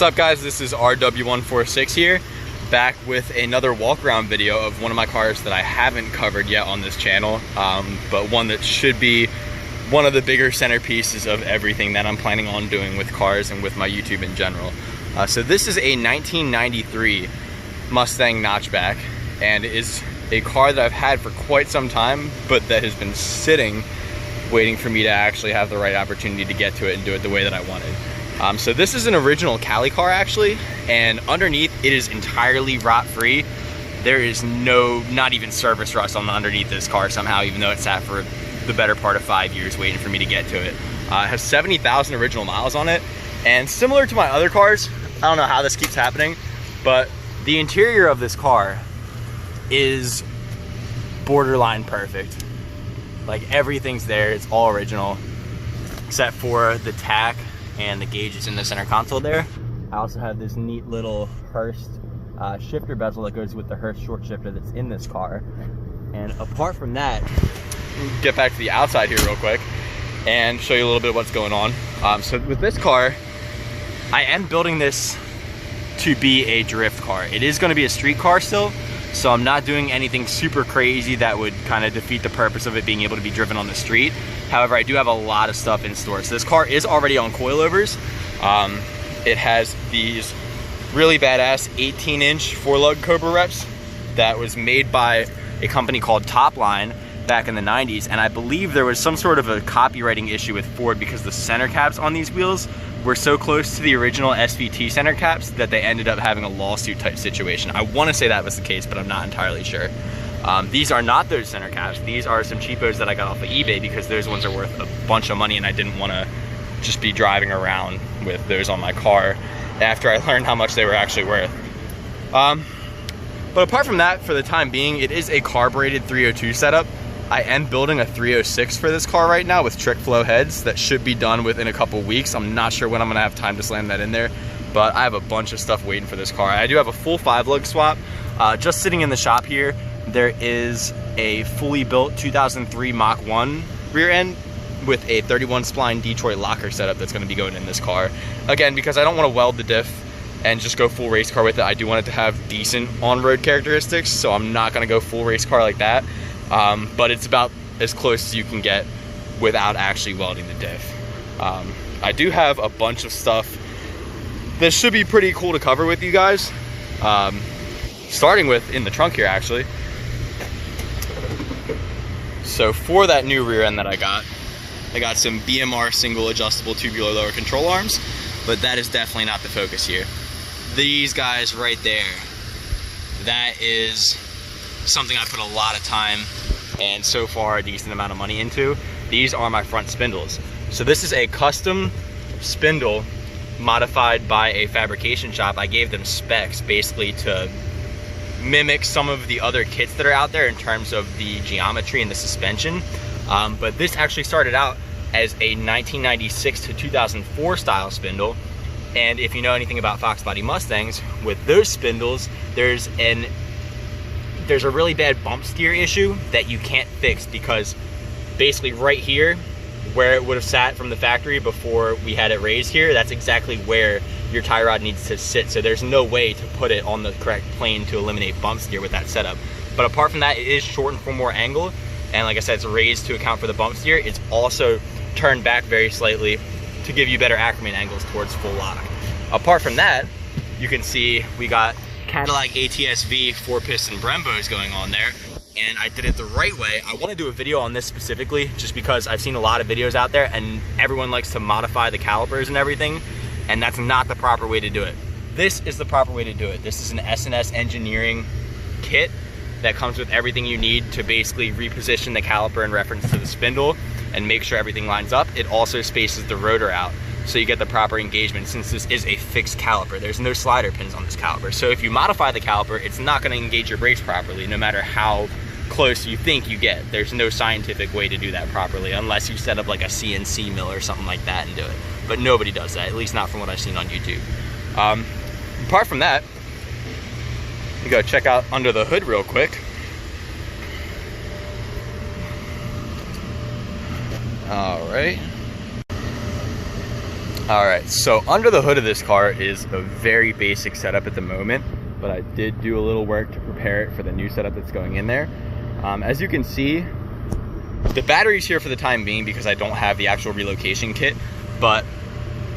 What's up guys, this is RW146 here, back with another walk around video of one of my cars that I haven't covered yet on this channel, but one that should be one of the bigger centerpieces of everything that I'm planning on doing with cars and with my YouTube in general. So this is a 1993 Mustang Notchback, and it is a car that I've had for quite some time, but that has been sitting waiting for me to actually have the right opportunity to get to it and do it the way that I wanted. So this is an original Cali car actually, and underneath it is entirely rot free. There is not even surface rust on the underneath this car somehow, even though it sat for the better part of 5 years waiting for me to get to it. It has 70,000 original miles on it, and similar to my other cars, I don't know how this keeps happening, but the interior of this car is borderline perfect. Like everything's there, it's all original, except for the tack and the gauges in the center console there. I also have this neat little Hurst shifter bezel that goes with the Hurst short shifter that's in this car. And apart from that, get back to the outside here real quick and show you a little bit of what's going on. So with this car, I am building this to be a drift car. It is going to be a street car still, so I'm not doing anything super crazy that would kind of defeat the purpose of it being able to be driven on the street. However, I do have a lot of stuff in store. So this car is already on coilovers. It has these really badass 18-inch 4-lug Cobra reps that was made by a company called Topline back in the 90s, and I believe there was some sort of a copywriting issue with Ford because the center caps on these wheels were so close to the original SVT center caps that they ended up having a lawsuit type situation. I want to say that was the case, but I'm not entirely sure. These are not those center caps. These are some cheapos that I got off of eBay because those ones are worth a bunch of money, and I didn't want to just be driving around with those on my car after I learned how much they were actually worth. But apart from that, for the time being, it is a carbureted 302 setup. I am building a 306 for this car right now with trick flow heads that should be done within a couple weeks. I'm not sure when I'm gonna have time to slam that in there, but I have a bunch of stuff waiting for this car. I do have a full 5-lug swap. Just sitting in the shop here, there is a fully built 2003 Mach 1 rear end with a 31 spline Detroit locker setup that's gonna be going in this car. Again, because I don't wanna weld the diff and just go full race car with it, I do want it to have decent on-road characteristics, so I'm not gonna go full race car like that. But it's about as close as you can get without actually welding the diff. I do have a bunch of stuff that should be pretty cool to cover with you guys. Starting with in the trunk here actually. So for that new rear end that I got some BMR single adjustable tubular lower control arms, but that is definitely not the focus here. These guys right there, that is something I put a lot of time and so far a decent amount of money into. These are my front spindles. So this is a custom spindle modified by a fabrication shop. I gave them specs basically to mimic some of the other kits that are out there in terms of the geometry and the suspension. But this actually started out as a 1996 to 2004 style spindle. And if you know anything about Fox Body Mustangs, with those spindles, there's a really bad bump steer issue that you can't fix, because basically right here where it would have sat from the factory before we had it raised here, that's exactly where your tie rod needs to sit. So there's no way to put it on the correct plane to eliminate bump steer with that setup. But apart from that, it is shortened for more angle, and like I said, it's raised to account for the bump steer. It's also turned back very slightly to give you better accurate angles towards full lock. Apart from that, you can see we got Cadillac ATS-V 4-piston Brembos going on there, and I did it the right way. I want to do a video on this specifically just because I've seen a lot of videos out there and everyone likes to modify the calipers and everything, and that's not the proper way to do it. This is the proper way to do it. This is an S&S engineering kit that comes with everything you need to basically reposition the caliper in reference to the spindle and make sure everything lines up. It also spaces the rotor out so you get the proper engagement, since this is a fixed caliper. There's no slider pins on this caliper. So if you modify the caliper, it's not gonna engage your brakes properly, no matter how close you think you get. There's no scientific way to do that properly, unless you set up like a CNC mill or something like that and do it. But nobody does that, at least not from what I've seen on YouTube. Apart from that, you go check out under the hood real quick. All right. All right, so under the hood of this car is a very basic setup at the moment, but I did do a little work to prepare it for the new setup that's going in there. As you can see, the battery's here for the time being because I don't have the actual relocation kit, but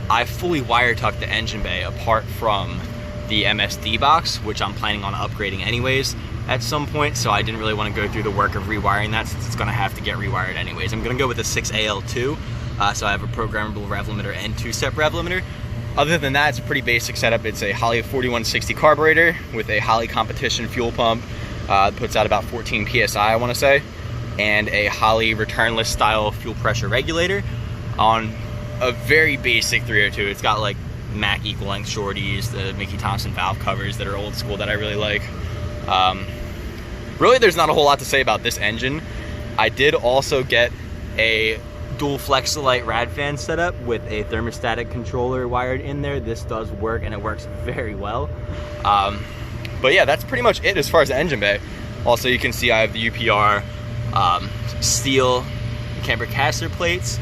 I fully wire tucked the engine bay apart from the MSD box, which I'm planning on upgrading anyways at some point, so I didn't really want to go through the work of rewiring that since it's going to have to get rewired anyways. I'm going to go with a 6AL2, so I have a programmable rev limiter and two-step rev limiter. Other than that, it's a pretty basic setup. It's a Holley 4160 carburetor with a Holley competition fuel pump, puts out about 14 PSI, I want to say, and a Holley returnless style fuel pressure regulator on a very basic 302. It's got like Mac equal length shorties, the Mickey Thompson valve covers that are old school that I really like. Really, there's not a whole lot to say about this engine. I did also get a dual Flexolite rad fan setup with a thermostatic controller wired in there. This does work, and it works very well. But yeah, that's pretty much it as far as the engine bay. Also, you can see I have the UPR steel camber caster plates.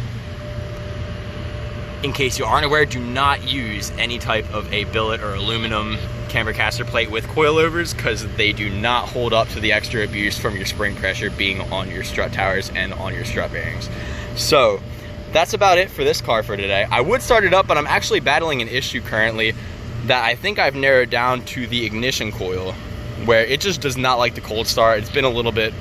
In case you aren't aware, do not use any type of a billet or aluminum camber caster plate with coilovers because they do not hold up to the extra abuse from your spring pressure being on your strut towers and on your strut bearings. So that's about it for this car for today. I would start it up, but I'm actually battling an issue currently that I think I've narrowed down to the ignition coil, where it just does not like to cold start. It's been a little bit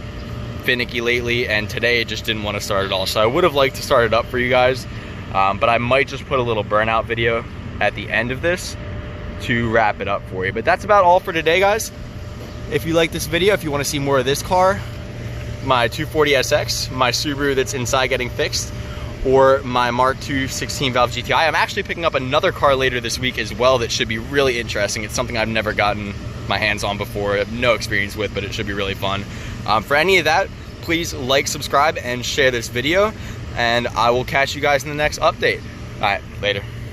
finicky lately, and today it just didn't want to start at all. So I would have liked to start it up for you guys, but I might just put a little burnout video at the end of this to wrap it up for you. But that's about all for today, guys. If you like this video, if you want to see more of this car, my 240SX, my Subaru that's inside getting fixed, or my Mark II 16 valve GTI. I'm actually picking up another car later this week as well that should be really interesting. It's something I've never gotten my hands on before, I have no experience with, but it should be really fun. For any of that, please like, subscribe, and share this video, and I will catch you guys in the next update. All right, later.